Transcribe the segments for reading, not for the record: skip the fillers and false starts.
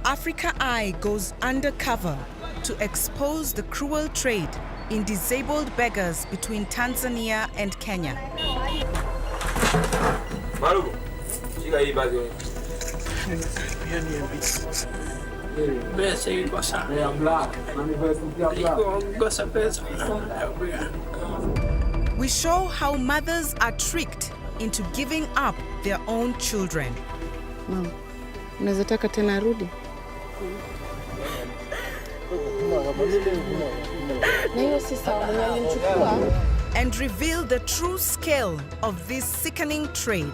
Africa Eye goes undercover to expose the cruel trade in disabled beggars between Tanzania and Kenya. We show how mothers are tricked into giving up their own children. Mama, unaweza taka tena arudi? And reveal the true scale of this sickening trade.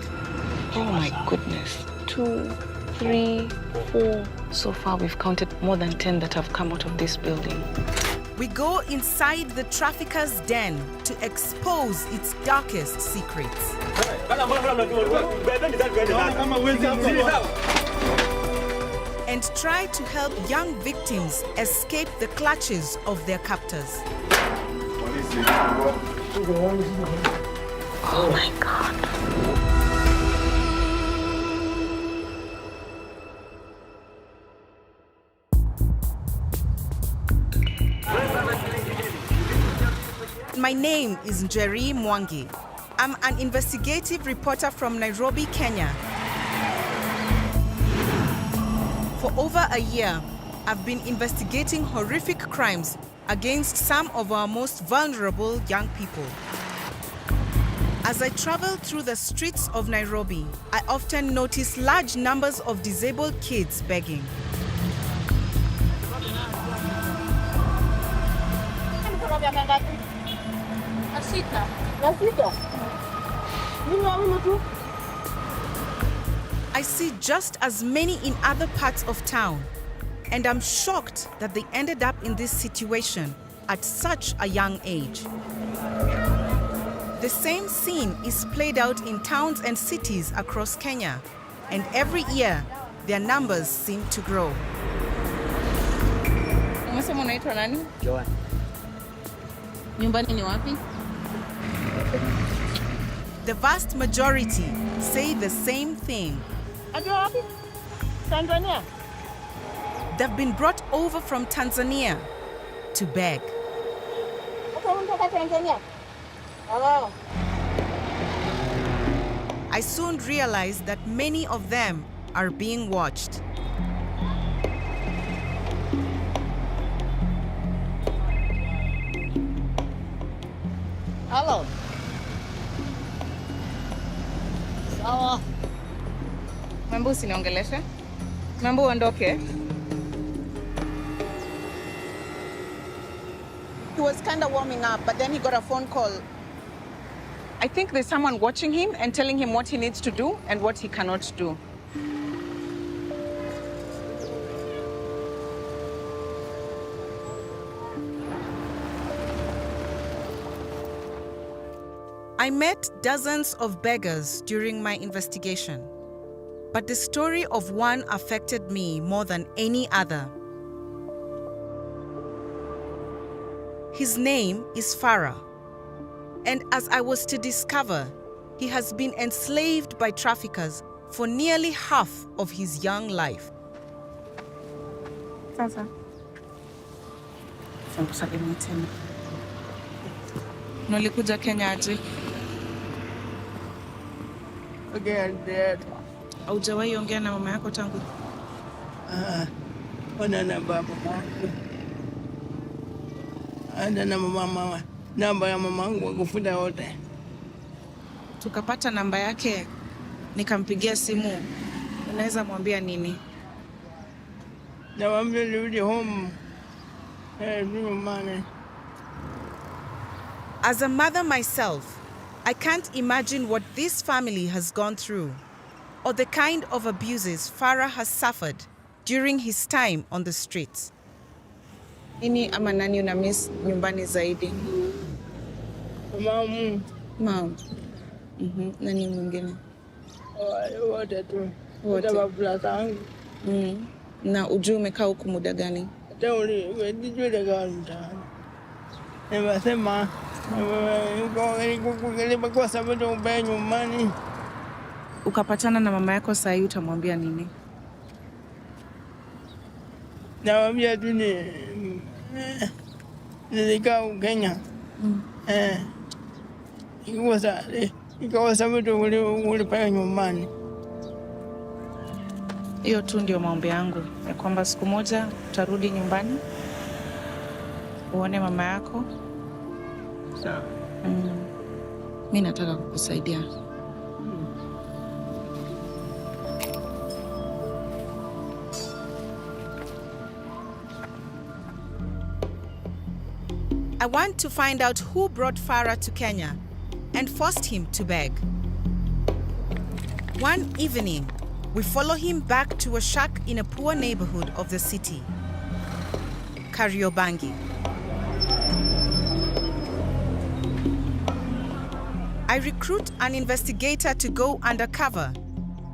Oh my goodness. 2, 3, 4. So far we've counted more than 10 that have come out of this building. We go inside the trafficker's den to expose its darkest secrets. And try to help young victims escape the clutches of their captors. Oh my God. My name is Njeri Mwangi. I'm an investigative reporter from Nairobi, Kenya. For over a year, I've been investigating horrific crimes against some of our most vulnerable young people. As I travel through the streets of Nairobi, I often notice large numbers of disabled kids begging. I see just as many in other parts of town, and I'm shocked that they ended up in this situation at such a young age. The same scene is played out in towns and cities across Kenya, and every year their numbers seem to grow. Umesema unaitwa nani? Joan. Nyumbani ni wapi? The vast majority say the same thing. Tanzania. They've been brought over from Tanzania to beg. I soon realized that many of them are being watched. Hello. Sawa. Mambo usiniongeleshe. Mambo uondoke. He was kind of warming up, but then he got a phone call. I think there's someone watching him and telling him what he needs to do and what he cannot do. I met dozens of beggars during my investigation, but the story of one affected me more than any other. His name is Farah, and as I was to discover, he has been enslaved by traffickers for nearly half of his young life. Sasa. Sambusalimia tena. Nolikuja Kenya aje? Again, Haujawahi ongea na mama yako tangu? Wana namba mama. Ana na mama. Namba ya mamangu kufuta wote. Tukapata namba yake, nikampigia simu. Unaweza mwambia nini? Nawambia nirudi home. Money. As a mother myself, I can't imagine what this family has gone through or the kind of abuses Farah has suffered during his time on the streets. Nini ama nani una miss nyumbani zaidi? Mama. Mom. Nani mwingine? Wote tu. Wote. Baba zangu. Na ujue umekaa huku muda gani? Tauli, nijue daga mtaani. Nimesema kwa sababu ubaya nyumbani. Ukapatana na mama yako saa hii utamwambia nini? Nawaambia tu nilikaa Kenya. Ikawa sababu ulipaya nyumbani. Hiyo tu ndio maombi yangu, ya kwamba siku moja utarudi nyumbani uone mama yako. Sawa. Mimi nataka kukusaidia. I want to find out who brought Farah to Kenya and forced him to beg. One evening, we follow him back to a shack in a poor neighborhood of the city, Kariobangi. I recruit an investigator to go undercover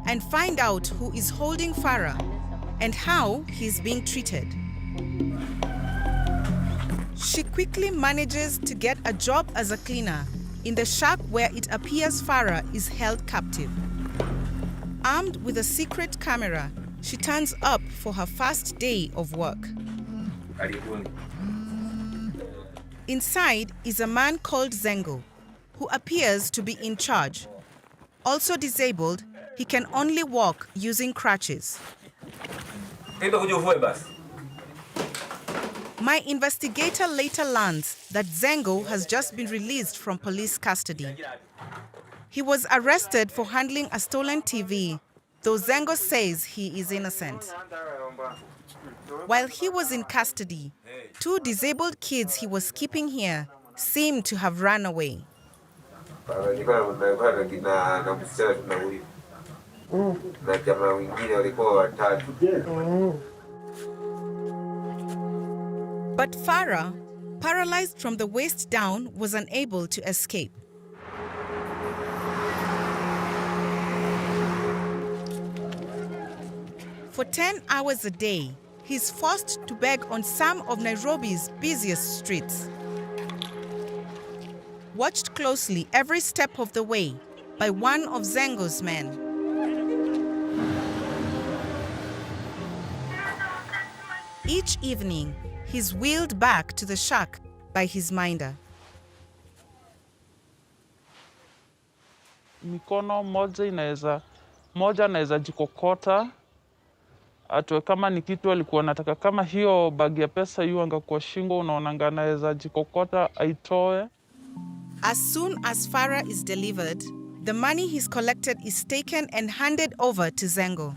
and find out who is holding Farah and how he's being treated. She quickly manages to get a job as a cleaner in the shack where it appears Farah is held captive. Armed with a secret camera, she turns up for her first day of work. Inside is a man called Zengo, who appears to be in charge. Also disabled, he can only walk using crutches. My investigator later learns that Zengo has just been released from police custody. He was arrested for handling a stolen TV, though Zengo says he is innocent. While he was in custody, 2 disabled kids he was keeping here seem to have run away. But Farah, paralyzed from the waist down, was unable to escape. For 10 hours a day, he's forced to beg on some of Nairobi's busiest streets. Watched closely every step of the way by one of Zengo's men. Each evening, he's wheeled back to the shack by his minder. Mikono moja inaweza jikokota, atoe kama ni kitu alikuwa anataka, kama hiyo bagi ya pesa hiyo anga kwa shingo, unaona anaweza jikokota aitoe. As soon as Farah is delivered, the money he's collected is taken and handed over to Zengo.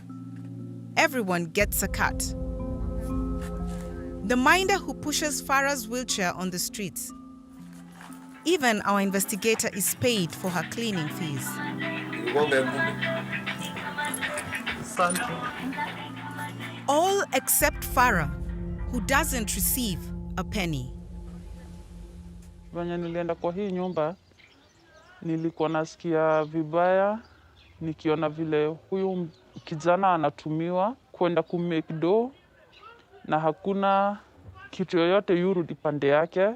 Everyone gets a cut. The minder who pushes Farah's wheelchair on the streets. Even our investigator is paid for her cleaning fees. All except Farah, who doesn't receive a penny. Vanya nilienda kwa hii nyumba, nilikuwa nasikia vibaya, nikiona vile huyu kijana anatumiwa kwenda kumake do, na hakuna kitu yoyote yurudi pande yake.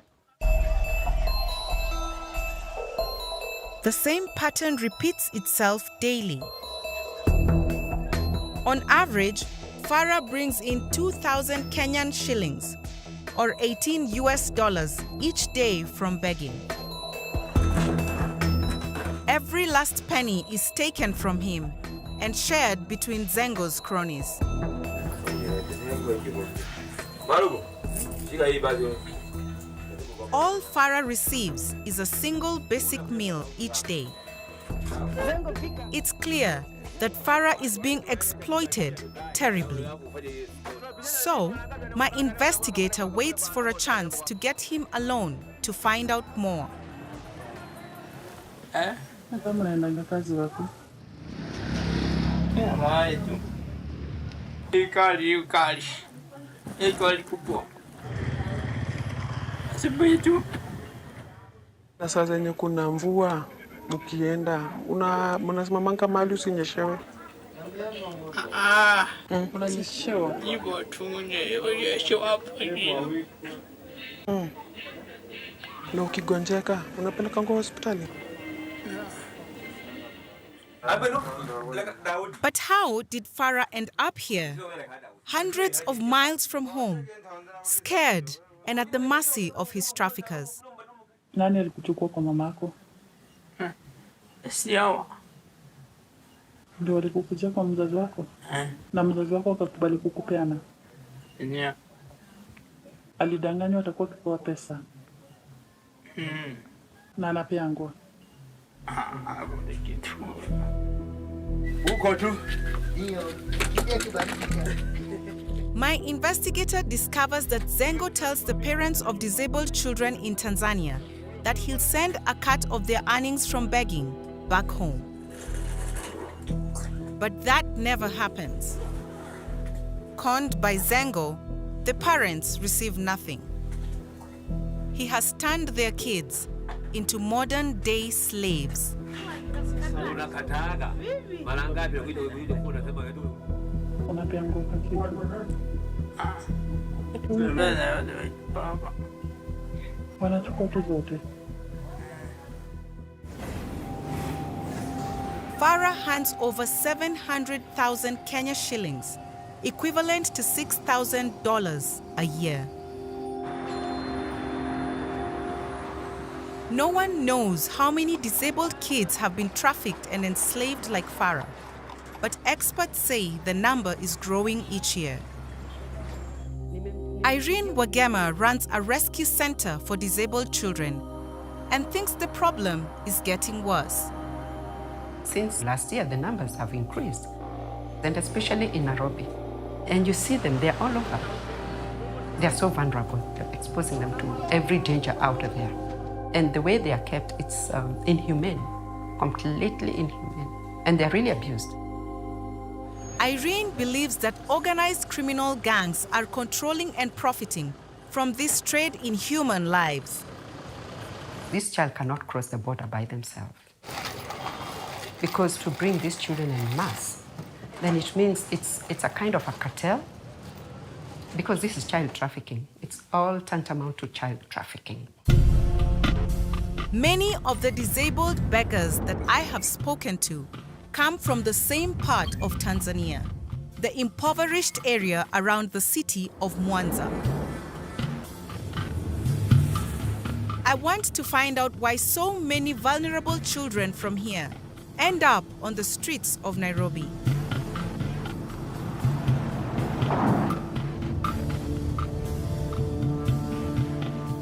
The same pattern repeats itself daily. On average, Farah brings in 2,000 Kenyan shillings, or $18 each day from begging. Every last penny is taken from him and shared between Zengo's cronies. All Farah receives is a single basic meal each day. It's clear that Farah is being exploited terribly. So, my investigator waits for a chance to get him alone to find out more. Na saa zenye kuna mvua mkienda mnasimamanga mahali usinyeshewe? Unanyeshewa? Hivyo tu unyeshewa hapo. Na ukigonjeka unapeleka kwa hospitali? But how did Farah end up here? Hundreds of miles from home, scared and at the mercy of his traffickers. Nani alikuchukua kwa mamako? Siawa. Ndio alikukuja kwa mzazi wako? Na mzazi wako akakubali kukupeana? Yeah. Alidanganywa atakuwa akipewa pesa. Na anapeangwa. My investigator discovers that Zengo tells the parents of disabled children in Tanzania that he'll send a cut of their earnings from begging back home. But that never happens. Conned by Zengo, the parents receive nothing. He has turned their kids into modern-day slaves. Unapeangwa kwa kitu. Wanachukua tu zote. Farah hands over 700,000 Kenya shillings, equivalent to $6,000 a year. No one knows how many disabled kids have been trafficked and enslaved like Farah, but experts say the number is growing each year. Irene Wagema runs a rescue center for disabled children and thinks the problem is getting worse. Since last year, the numbers have increased, and especially in Nairobi. And you see them, they're all over. They're so vulnerable, they're exposing them to every danger out there. And the way they are kept, it's inhumane, completely inhumane. And they're really abused. Irene believes that organized criminal gangs are controlling and profiting from this trade in human lives. This child cannot cross the border by themselves. Because to bring these children en masse, then it means it's a kind of a cartel. Because this is child trafficking. It's all tantamount to child trafficking. Many of the disabled beggars that I have spoken to come from the same part of Tanzania, the impoverished area around the city of Mwanza. I want to find out why so many vulnerable children from here end up on the streets of Nairobi.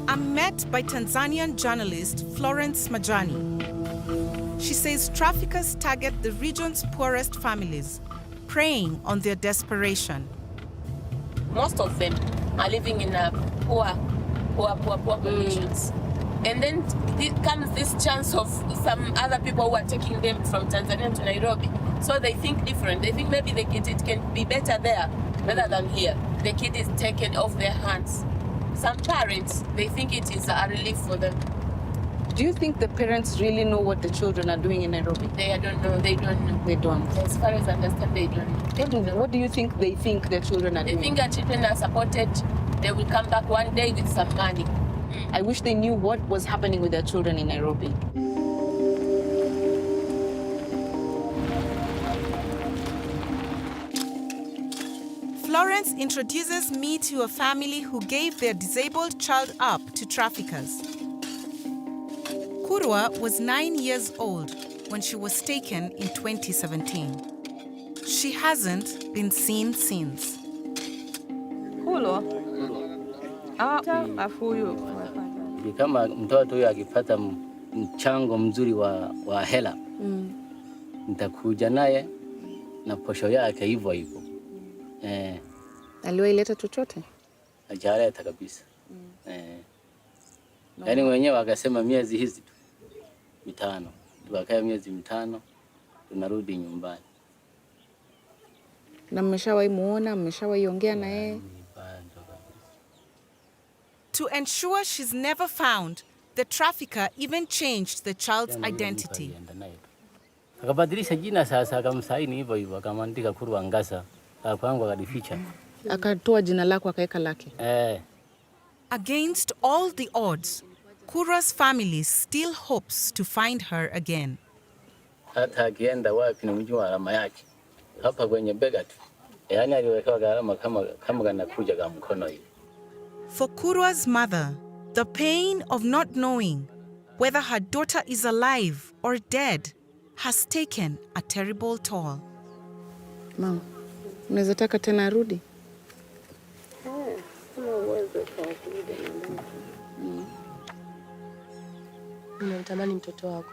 I'm met by Tanzanian journalist Florence Majani. She says traffickers target the region's poorest families, preying on their desperation. Most of them are living in poor conditions. And then comes this chance of some other people who are taking them from Tanzania to Nairobi. So they think different. They think maybe it can be better there rather than here. The kid is taken off their hands. Some parents, they think it is a relief for them. Do you think the parents really know what the children are doing in Nairobi? They don't know. They don't know. They don't. As far as I understand, they don't know. What do you think they think their children are They doing? think their children are supported. They will come back one day with some money. I wish they knew what was happening with their children in Nairobi. Florence introduces me to a family who gave their disabled child up to traffickers. Kurwa was 9 years old when she was taken in 2017. She hasn't been seen since. Kama mtoto huyo akipata mchango mzuri wa hela, nitakuja naye na posho yake hivyo hivyo. Aliwaileta chochote? Hajaleta kabisa. Yaani wenyewe wakasema miezi hizi tu mitano. Tukakaa miezi mitano tunarudi nyumbani. Na mmeshawahi muona, mmeshawahi ongea na yeye? To ensure she's never found, the trafficker even changed the child's identity. Akabadilisha jina sasa, akamsaini hivyo hivyo, akamandika Kurwa Ngasa, kwangu akadificha. Akatoa jina lako akaweka lake. Against all the odds, Kurwa's family still hopes to find her again. hata akienda wapi nimjua alama yake hapa kwenye bega tu. Yaani aliwekewa alama kama kanakuja kwa mkono hivi. For Kurwa's mother, the pain of not knowing whether her daughter is alive or dead has taken a terrible toll. Mama, unaweza taka tena arudi? Unamtamani mtoto wako.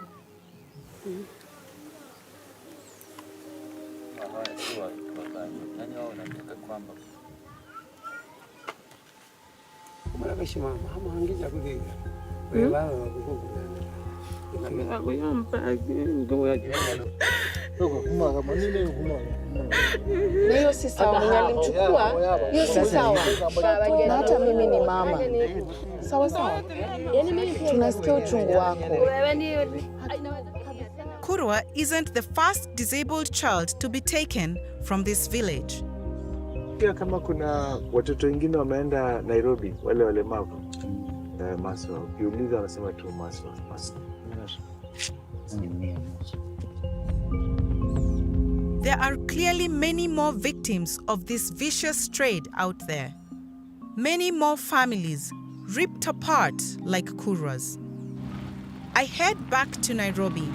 Na hiyo si sawa, mwenye alimchukua, hiyo si sawa. Na hata mimi ni mama. Sawa sawa. Tunasikia uchungu wako. Kurwa isn't the first disabled child to be taken from this village. Pia kama kuna watoto wengine wameenda Nairobi, wale walemavu, Maswa, ukiuliza wanasema tu Maswa. There are clearly many more victims of this vicious trade out there. Many more families ripped apart like Kurwa's. I head back to Nairobi,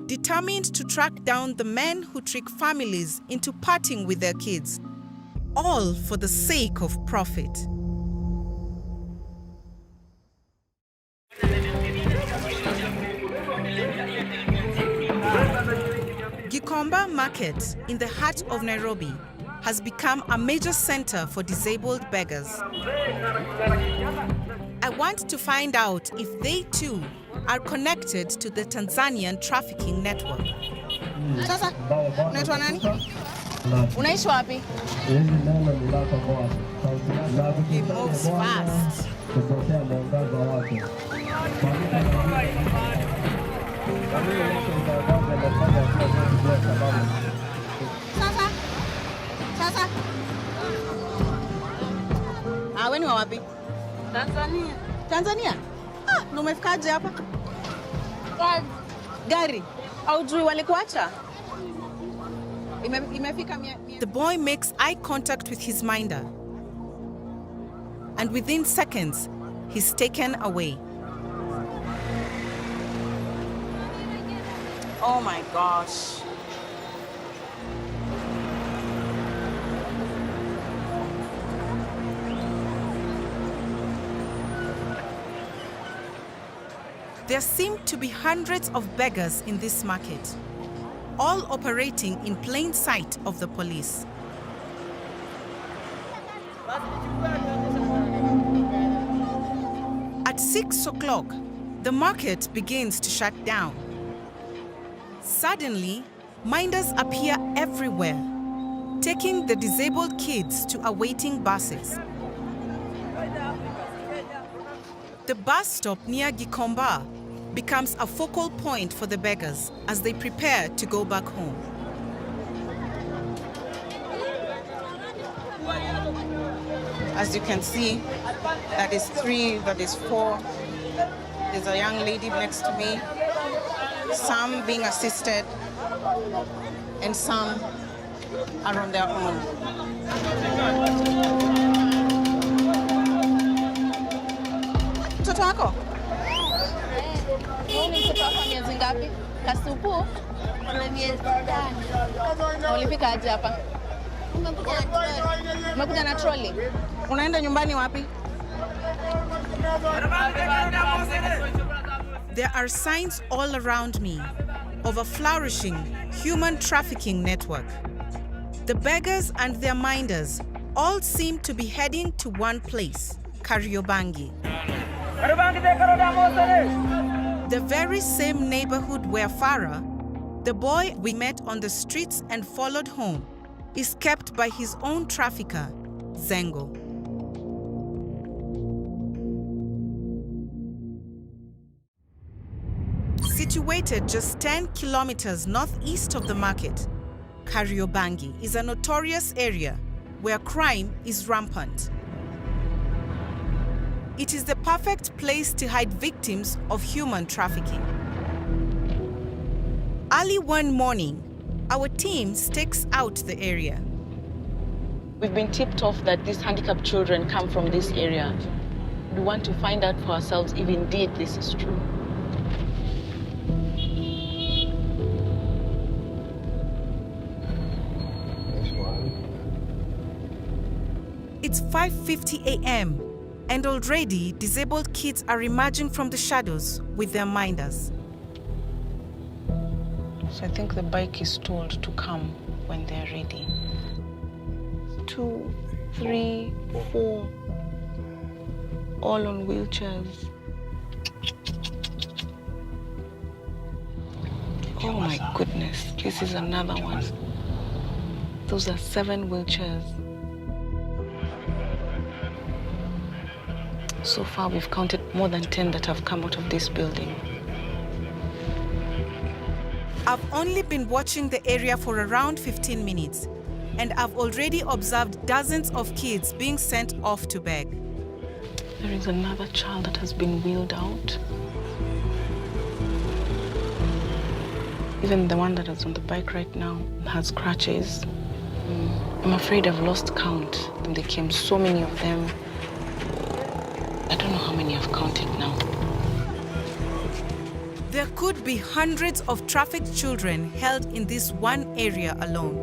determined to track down the men who trick families into parting with their kids, all for the sake of profit. Gikomba Market in the heart of Nairobi has become a major center for disabled beggars. I want to find out if they too are connected to the Tanzanian trafficking network. Sasa, unaitwa nani? Unaishi wapi? He moves fast. Sasa. Wewe ni wa wapi? Tanzania. Tanzania? Na umefikaje hapa? Gari. Haujui walikuacha? Imefika The boy makes eye contact with his minder, and within seconds, he's taken away. Oh my gosh. There seem to be hundreds of beggars in this market, all operating in plain sight of the police. At 6 o'clock, the market begins to shut down. Suddenly, minders appear everywhere, taking the disabled kids to awaiting buses. The bus stop near Gikomba becomes a focal point for the beggars as they prepare to go back home. As you can see, that is 3, that is 4. There's a young lady next to me. Some being assisted, and some are on their own. Mtoto wako? Mtoto wako miezi ngapi? Kasupu? Ana miezi 5. Ulifika aje hapa? Umekuja na trolley? Unaenda nyumbani wapi? There are signs all around me of a flourishing human trafficking network. The beggars and their minders all seem to be heading to one place, Kariobangi. The very same neighborhood where Farah, the boy we met on the streets and followed home, is kept by his own trafficker, Zengo. Situated just 10 kilometers northeast of the market, Kariobangi is a notorious area where crime is rampant. It is the perfect place to hide victims of human trafficking. Early one morning, our team stakes out the area. We've been tipped off that these handicapped children come from this area. We want to find out for ourselves if indeed this is true. It's 5:50 a.m. and already disabled kids are emerging from the shadows with their minders. So I think the bike is told to come when they're ready. 2, 3, 4, all on wheelchairs. Oh my goodness, this is another one. Those are 7 wheelchairs. So far, we've counted more than 10 that have come out of this building. I've only been watching the area for around 15 minutes, and I've already observed dozens of kids being sent off to beg. There is another child that has been wheeled out. Even the one that is on the bike right now has crutches. I'm afraid I've lost count. There came so many of them. I don't know how many I've counted now. There could be hundreds of trafficked children held in this one area alone.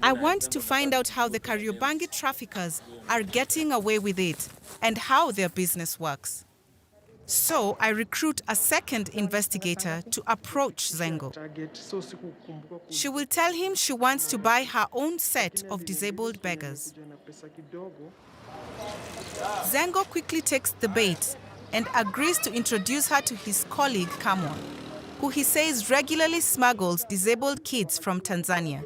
I want to find out how the Kariobangi traffickers are getting away with it and how their business works. So I recruit a second investigator to approach Zengo. She will tell him she wants to buy her own set of disabled beggars. Zengo quickly takes the bait and agrees to introduce her to his colleague Kamwa, who he says regularly smuggles disabled kids from Tanzania.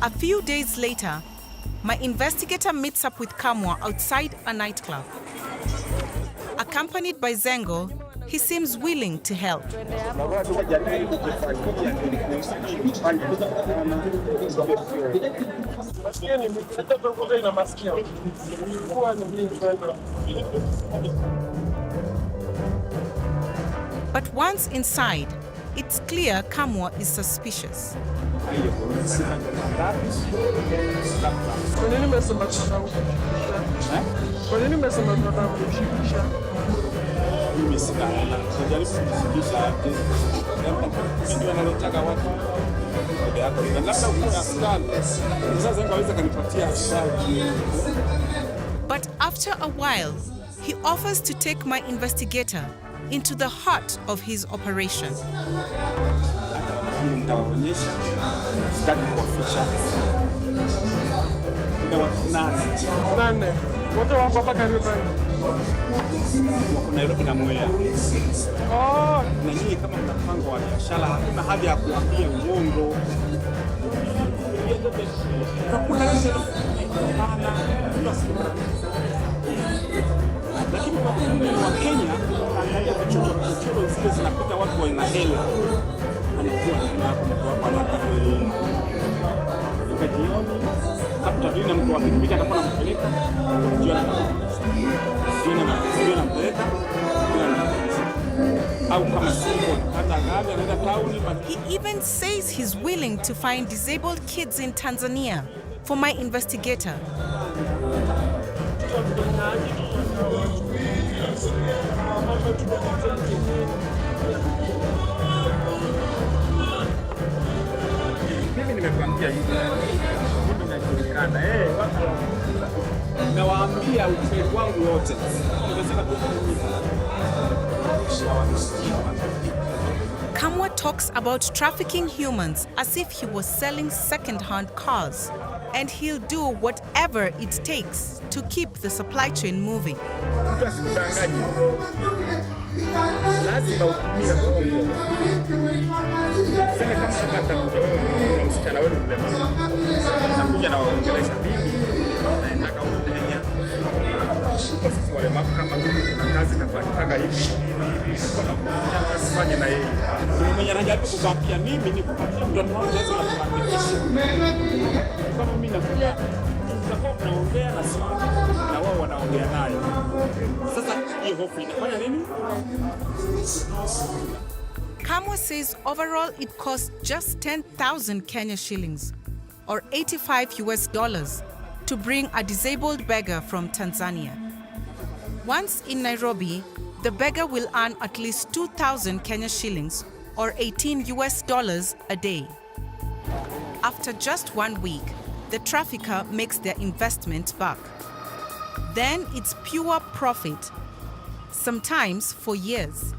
A few days later, my investigator meets up with Kamwa outside a nightclub. Accompanied by Zengo, he seems willing to help. But once inside, it's clear Kamwa is suspicious. But after a while, he offers to take my investigator into the heart of his operation. He even says he's willing to find disabled kids in Tanzania for my investigator. Kamwa talks about trafficking humans as if he was selling second-hand cars, and he'll do whatever it takes to keep the supply chain moving. lazima utumie nguvu. Sema kama unataka na msichana wewe mlemavu, unakuja na waongelesha bibi, nataka udenya. Kwa sisi walemavu kama kuna kazi nafanyika hivi, kwa kufanya na yeye. Kuna mwenye anajaribu kukwambia mimi ni kupatia mtoto wangu lazima tumakinishe. Kama mimi nakuja tutakuwa tunaongea na sisi na wao wanaongea naye. Sasa hiyo hofu inafanya nini? Kamwa says overall it costs just 10,000 Kenya shillings or $85 to bring a disabled beggar from Tanzania. Once in Nairobi, the beggar will earn at least 2,000 Kenya shillings or $18 a day. After just 1 week, the trafficker makes their investment back. Then it's pure profit, sometimes for years.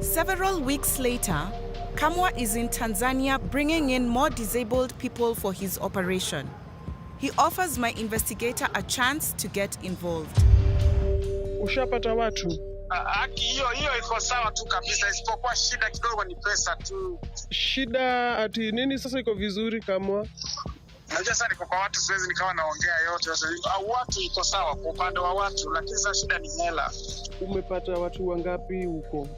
Several weeks later, Kamwa is in Tanzania bringing in more disabled people for his operation. He offers my investigator a chance to get involved. Ushapata watu? Hiyo iko sawa tu kabisa, isipokuwa shida kidogo ni pesa tu. Shida ati nini sasa iko vizuri Kamwa? Unajua sasa niko kwa watu, siwezi nikawa naongea yote. Watu iko sawa kwa upande wa watu, lakini sasa shida ni hela. Umepata watu wangapi huko?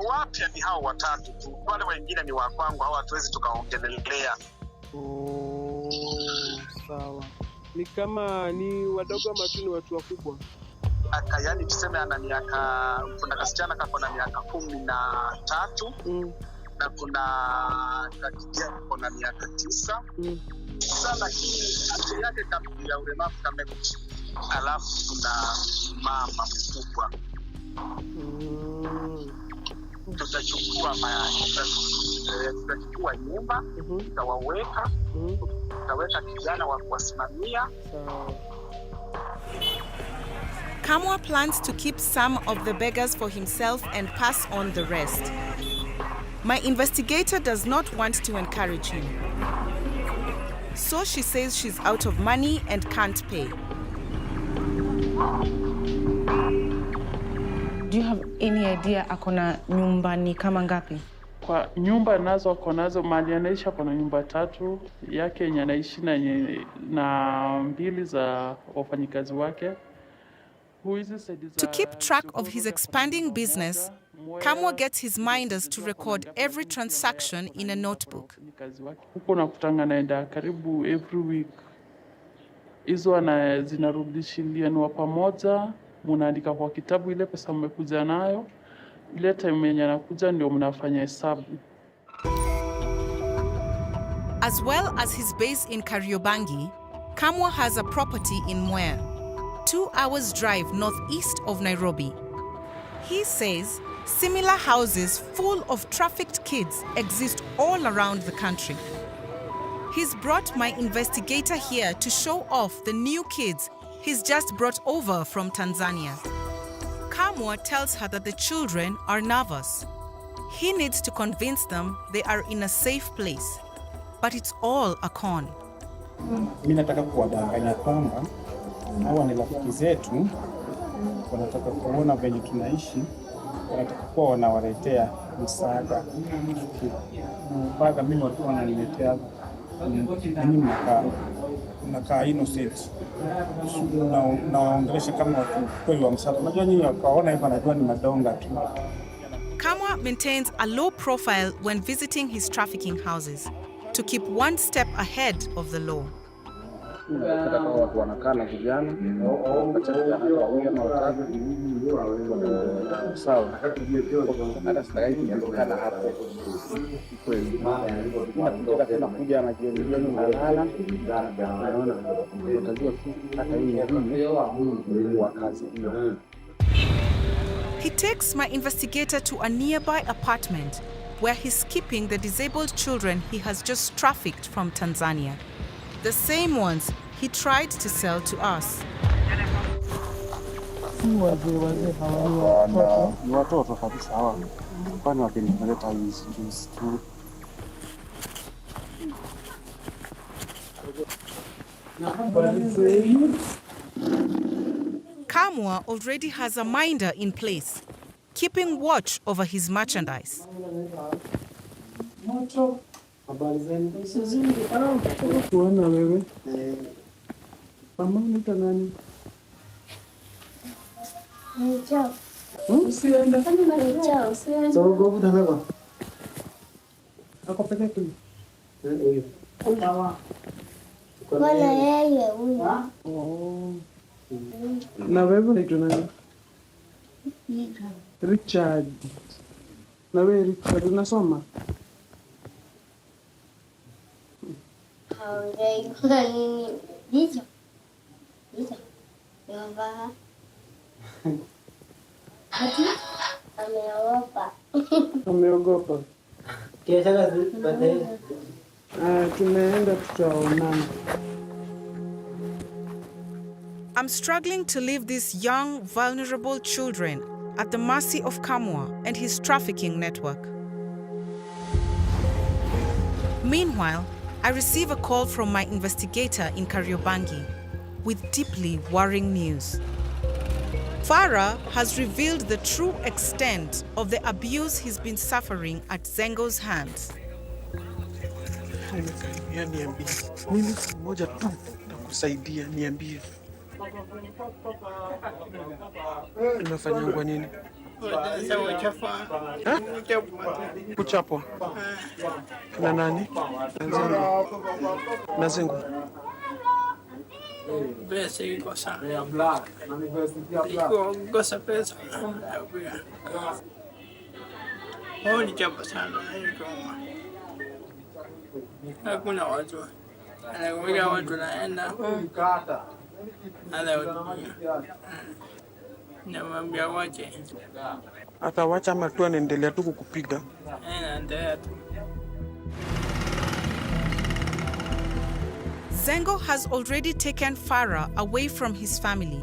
Wapya ni hao watatu tu. Wale wengine ni wa kwangu, hao hatuwezi tukaongelelea. Sawa. Ni kama ni wadogo ama tu ni watu wakubwa? Yaani tuseme kuna kasichana kako na miaka 13 na kuna kijana ako na miaka 9. Sasa lakini afya yake kamili ya ulemavu kamekuchi. Alafu kuna mama mkubwa. Tutachukua nyumba, tutaweka kijana wa kuwasimamia. Kamwa plans to keep some of the beggars for himself and pass on the rest. My investigator does not want to encourage him. So she says she's out of money and can't pay. Do you have any idea akona nyumba ni kama ngapi? Kwa nyumba nazo akonazo, mali anaishi kuna nyumba 3 yake yenye anaishi na 2 za wafanyikazi wake. To keep track of his expanding business, Kamwa gets his minders to record every transaction in a notebook. Huko nakutanga naenda karibu every week. Hizo zinarudishilianwa pamoja, mnaandika kwa kitabu ile pesa mmekuja nayo. Ile time yenye anakuja ndio mnafanya hesabu. As well as his base in Kariobangi, Kamwa has a property in Mwea, 2 hours drive northeast of Nairobi. He says similar houses full of trafficked kids exist all around the country. He's brought my investigator here to show off the new kids he's just brought over from Tanzania. Kamwa tells her that the children are nervous. He needs to convince them they are in a safe place. But it's all a con. Mimi nataka kuwadanganya kwamba hawa ni rafiki zetu, wanataka kuona venye tunaishi, wanataka kuwa wanawaletea msaada. Mpaka mimi watu wananiletea mimi mnakaa innocent. Nawaongelesha kama watu kweli wa msaada. Unajua nyinyi wakaona hivyo wanajua ni madonga tu. Kamwa maintains a low profile when visiting his trafficking houses to keep one step ahead of the law. Watu wanakaa na vijana, sawa. Hata sitaki kujadiliana hapo. Nakuja na jioni nalala. Naona utajua hata hii wa kazi hiyo. He takes my investigator to a nearby apartment where he's keeping the disabled children he has just trafficked from Tanzania. The same ones he tried to sell to us. Ni watoto kabisa hawa. Kwani wakinileta hizi tu. Kamwa already has a minder in place, keeping watch over his merchandise. Na wewe unaitwa nani? Richard. Na wewe Richard unasoma? Ameogopa. Tumeenda tutaonana. I'm struggling to leave these young, vulnerable children at the mercy of Kamwa and his trafficking network. Meanwhile, I receive a call from my investigator in Kariobangi with deeply worrying news. Farah has revealed the true extent of the abuse he's been suffering at Zengo's hands. Niambie. Mimi siku moja tu nitakusaidia, niambie. Unafanyangwa nini? Kuchapwa. Na nani? Na Zengo. Pesa iko sana. Iko kosa pesa. Ni chapa sana. Hakuna watu. Anakuja watu naenda. Namwambia wache. Atawacha ama tu anaendelea tu kukupiga? Anaendelea tu. Zengo has already taken Farah away from his family,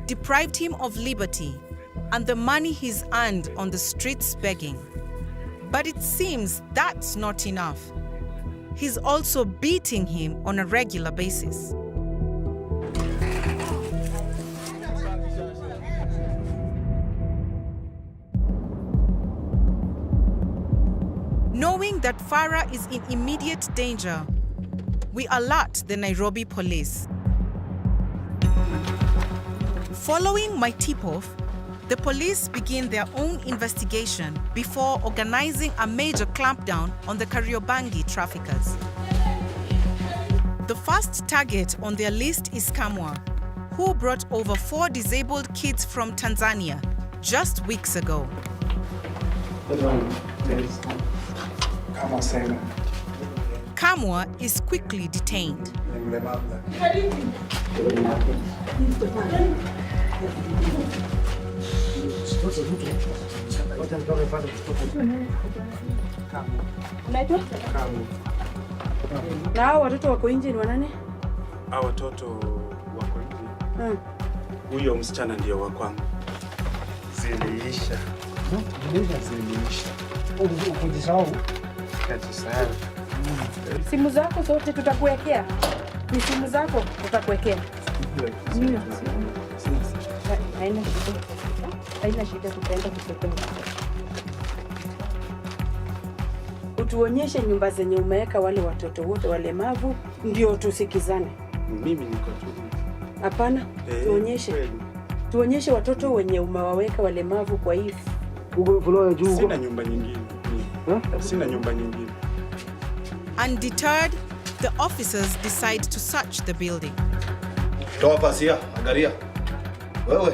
deprived him of liberty and the money he's earned on the streets begging. But it seems that's not enough. He's also beating him on a regular basis. Knowing that Farah is in immediate danger, we alert the Nairobi police. Following my tip-off, the police begin their own investigation before organizing a major clampdown on the Kariobangi traffickers. The first target on their list is Kamwa, who brought over 4 disabled kids from Tanzania just weeks ago. Kamwa is quickly detained. Na hao watoto wako nje ni wanani? Hao watoto wako nje. Huyo msichana ndio wa kwangu. Ziliisha. Ziliisha. Ukujisahau. Kajisahau. Simu zako zote tutakuwekea. Ni simu zako tutakuwekea. Haina shida. Haina shida, tutaenda kukuwekea. Utuonyeshe nyumba zenye umeweka wale watoto wote walemavu ndio tusikizane. Mimi niko tu. Hapana, tuonyeshe. Tuonyeshe watoto wenye umewaweka walemavu kwa hivi. Sina nyumba nyingine. Sina nyumba nyingine. Undeterred, the officers decide to search the building. Toa pasia, angalia. Wewe.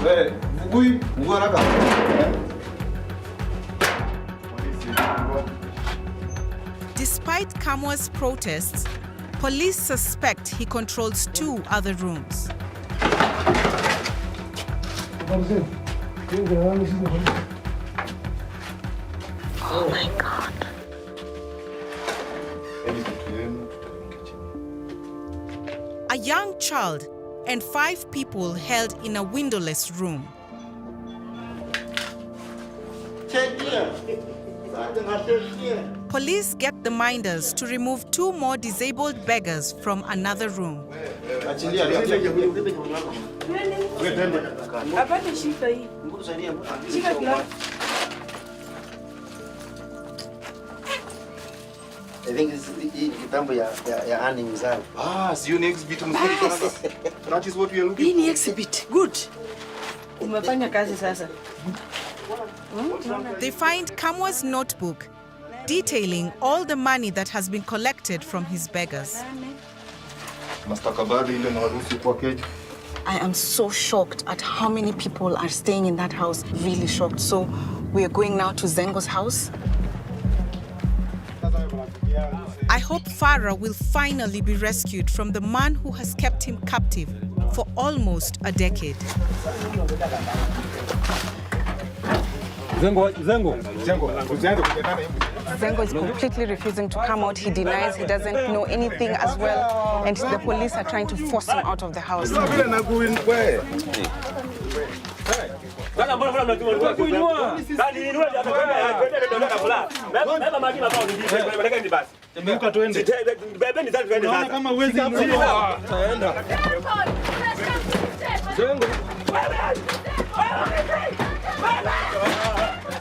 Wewe, mguu haraka. Despite Kamwa's protests, police suspect he controls 2 other rooms. Oh my God. A young child and 5 people held in a windowless room. Police get the minders to remove 2 more disabled beggars from another room. I think it's kitambo ya earning zangu. Sio ni exhibit mzuri sana. That is what we are looking for. Hii ni exhibit. Good. Umefanya kazi sasa. They find Kamwa's notebook detailing all the money that has been collected from his beggars. I am so shocked at how many people are staying in that house. Really shocked. So we are going now to Zengo's house. I hope Farah will finally be rescued from the man who has kept him captive for almost a decade. Zengo is completely refusing to come out. He denies he doesn't know anything as well. And the police are trying to force him out of the house.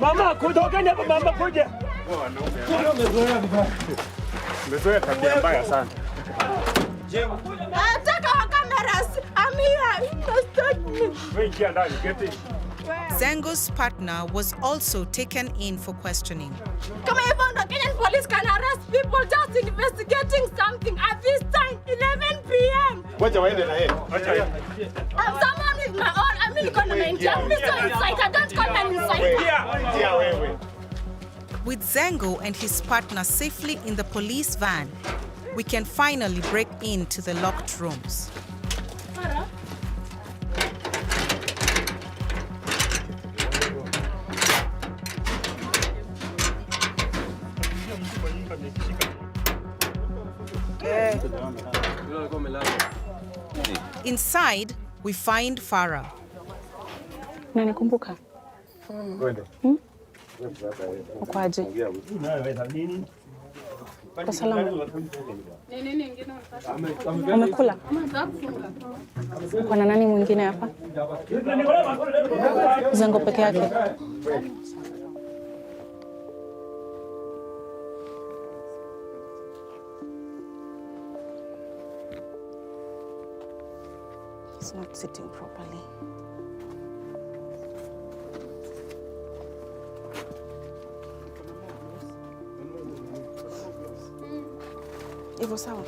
Mama, kutokeni hapa mama, kuja. Umezoea tabia mbaya sana. Nataka cameras. I'm here. Wewe ingia ndani, keti. Zengo's partner was also taken in for questioning. Kama hivyo ndo Kenyan police can arrest people just investigating something at this time, 11 p.m. Wacha waende na yeye. I'm someone with my own. I mean, economy. I'm Mr. Inside. I don't call me inside. With Zengo and his partner safely in the police van, we can finally break into the locked rooms. Inside, we find Farah. Unanikumbuka? Ukwaje? Kwa salama. Umekula? Uko na nani mwingine hapa? Zengo peke yake? He's not sitting properly. Hivyo sawa?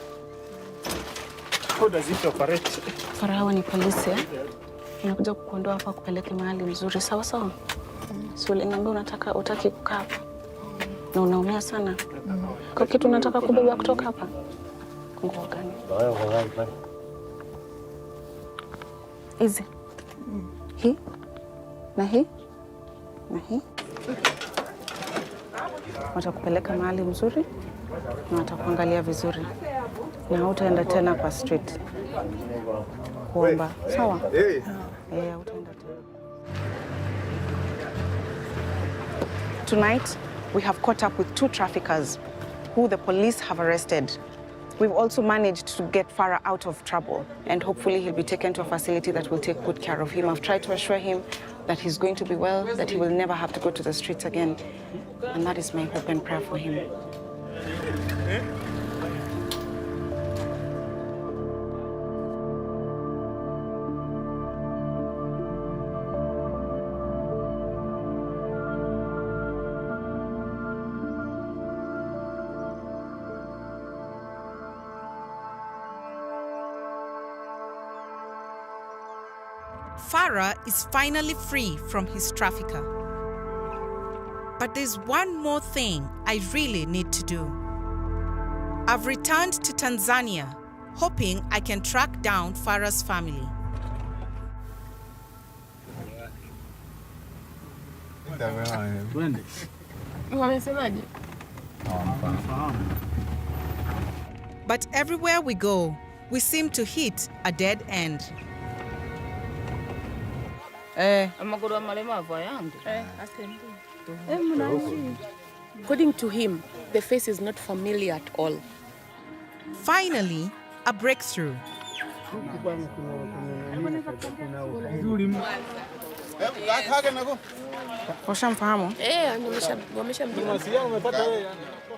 How does it operate? Farah, hawa ni polisi, eh? Unakuja kukuondoa hapa kupeleke mahali mzuri, sawa sawa? Si uliniambia utaki kukaa hapa. Na unaumia sana. Kwa kitu unataka kubeba kutoka hapa? Nguo gani? Hizi. Hii? Na hii? Na hii? Watakupeleka mahali mzuri na watakuangalia vizuri. Na hautaenda tena kwa street kuomba. Sawa? Hautaenda tena. Tonight, we have caught up with 2 traffickers who the police have arrested. We've also managed to get Farah out of trouble, and hopefully he'll be taken to a facility that will take good care of him. I've tried to assure him that he's going to be well, that he will never have to go to the streets again. And that is my hope and prayer for him. Farah is finally free from his trafficker. But there's one more thing I really need to do. I've returned to Tanzania, hoping I can track down Farah's family. But everywhere we go, we seem to hit a dead end. Amaguru amalemavu yangu. Atembea. Mnazi. According to him, the face is not familiar at all. Finally, a breakthrough. Ushamfahamu? Wameshamjua.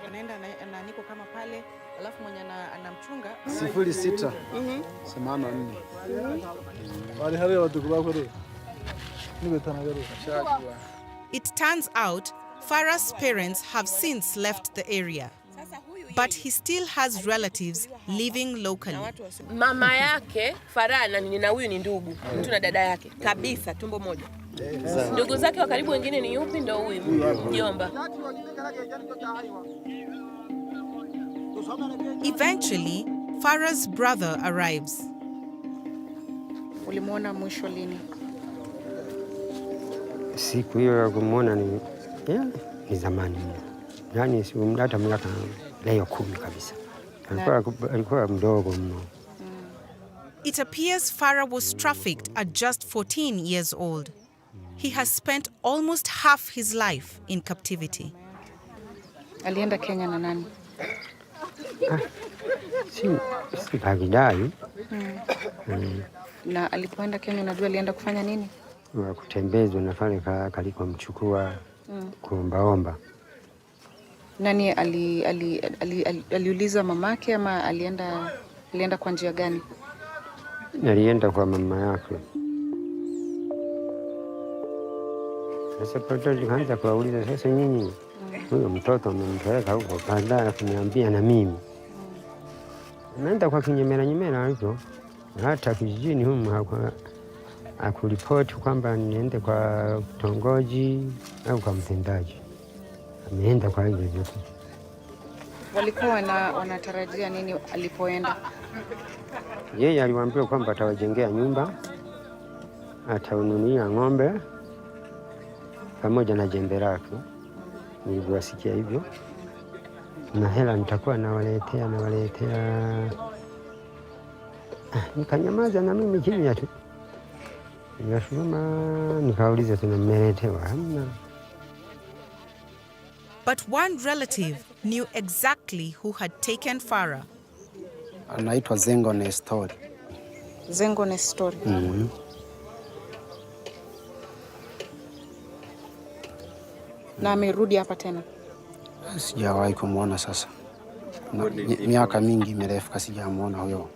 Anaenda na niko kama pale, alafu mwenye anamchunga 06 84. It turns out Farah's parents have since left the area, but he still has relatives living locally. Mama yake Farah na huyu ni ndugu. Mtu na dada yake kabisa, tumbo moja. Ndugu zake wa karibu wengine ni yupi? Ndio huyu mjomba. Eventually, Farah's brother arrives. Ulimuona mwisho lini? Siku hiyo ya kumuona ni zamani. Yaani hata miaka leo 10 kabisa. Alikuwa mdogo mno. It appears Farah was trafficked at just 14 years old. He has spent almost half his life in captivity. Alienda Kenya na nani? Si Bagidai. Na alipoenda Kenya unajua alienda kufanya nini? Kutembezwa na pale kalikomchukua kuombaomba. Nani aliuliza mamake ama alienda kwa njia gani? Alienda kwa mama yake. Sasa pote kaanza kuuliza, sasa nyinyi huyo mtoto mmempeleka huko, baadaye kuniambia na mimi. Naenda kwa kinyemera hivyo. Hata kijijini humu hakuripoti kwamba niende kwa kitongoji au kwa mtendaji. Ameenda kwa hivyo vyote. Walikuwa wanatarajia nini alipoenda? Yeye aliwaambia kwamba atawajengea nyumba, ataununia ng'ombe pamoja na jembe lake. Niliwasikia hivyo. Na hela nitakuwa nawaletea. Nikanyamaza na mimi kimya tu. Nikasema nikauliza tunameletewa hamna. But one relative knew exactly who had taken Farah. Anaitwa Zengo Nestori. Zengo Nestori. Na amerudi hapa tena? Sijawahi kumuona sasa. Miaka mingi mirefu sijamuona huyo.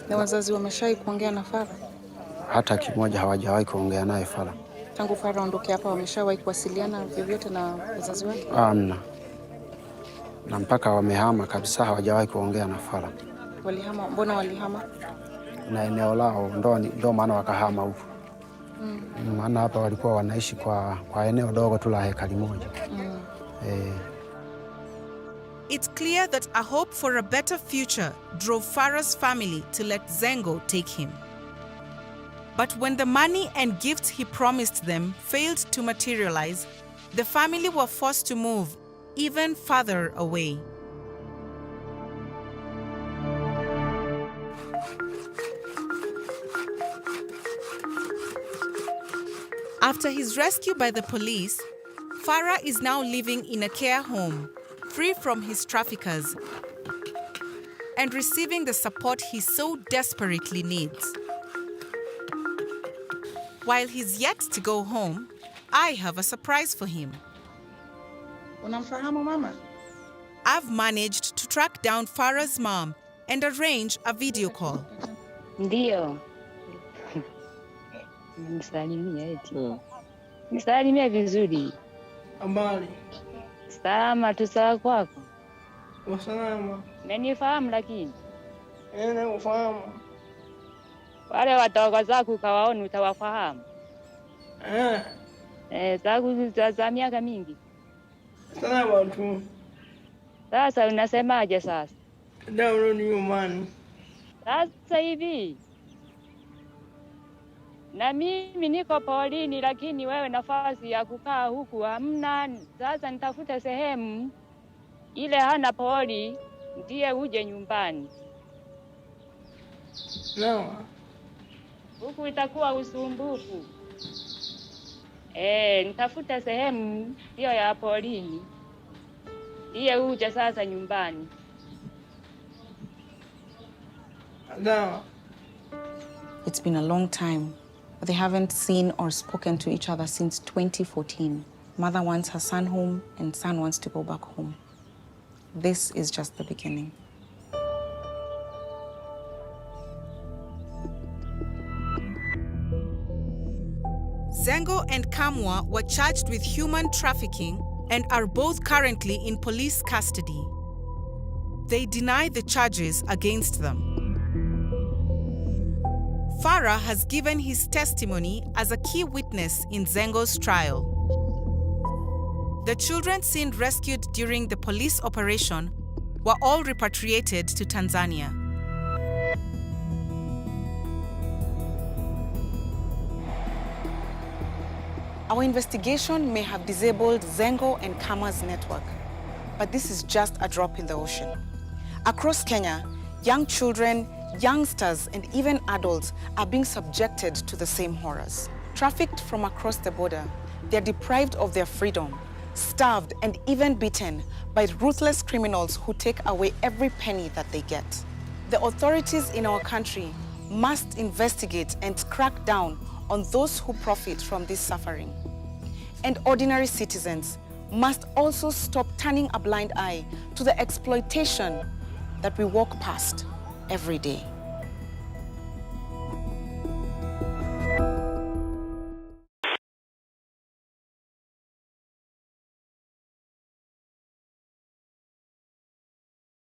Na wazazi wameshawahi kuongea na Farah? Hata kimoja hawajawahi kuongea naye Farah. Tangu Farah ondoke hapa wameshawahi kuwasiliana vyovyote na wazazi wake? Hamna. Na mpaka wamehama kabisa hawajawahi kuongea na Farah. Walihama? Mbona walihama? Na eneo lao ndo maana wakahama huko. Maana hapa walikuwa wanaishi kwa eneo dogo tu la hekari moja. It's clear that a hope for a better future drove Farah's family to let Zengo take him. But when the money and gifts he promised them failed to materialize, the family were forced to move even further away. After his rescue by the police, Farah is now living in a care home, free from his traffickers, and receiving the support he so desperately needs. While he's yet to go home, I have a surprise for him. Unamfahamu mama? I've managed to track down Farah's mom and arrange a video call. Ndio. Nisalimia eti. Nisalimia vizuri. Habari. Salama tu, sawa kwako? Salama. Umenifahamu lakini? Nakufahamu. Wale watoka zako ukawaona utawafahamu? Zangu za miaka mingi. Salama tu. Sasa unasemaje sasa? Ndio urudi nyumbani. Sasa hivi. Na mimi niko polini, lakini wewe nafasi ya kukaa huku hamna. Sasa nitafuta sehemu ile hana poli ndiye uje nyumbani. No. Huku itakuwa usumbufu. Nitafuta sehemu hiyo ya polini ndiye huja sasa nyumbani. It's been a long time. They haven't seen or spoken to each other since 2014. Mother wants her son home, and son wants to go back home. This is just the beginning. Zengo and Kamwa were charged with human trafficking and are both currently in police custody. They deny the charges against them. Farah has given his testimony as a key witness in Zengo's trial. The children seen rescued during the police operation were all repatriated to Tanzania. Our investigation may have disabled Zengo and Kama's network, but this is just a drop in the ocean. Across Kenya, young children, youngsters, and even adults are being subjected to the same horrors. Trafficked from across the border, they're deprived of their freedom, starved, and even beaten by ruthless criminals who take away every penny that they get. The authorities in our country must investigate and crack down on those who profit from this suffering. And ordinary citizens must also stop turning a blind eye to the exploitation that we walk past every day.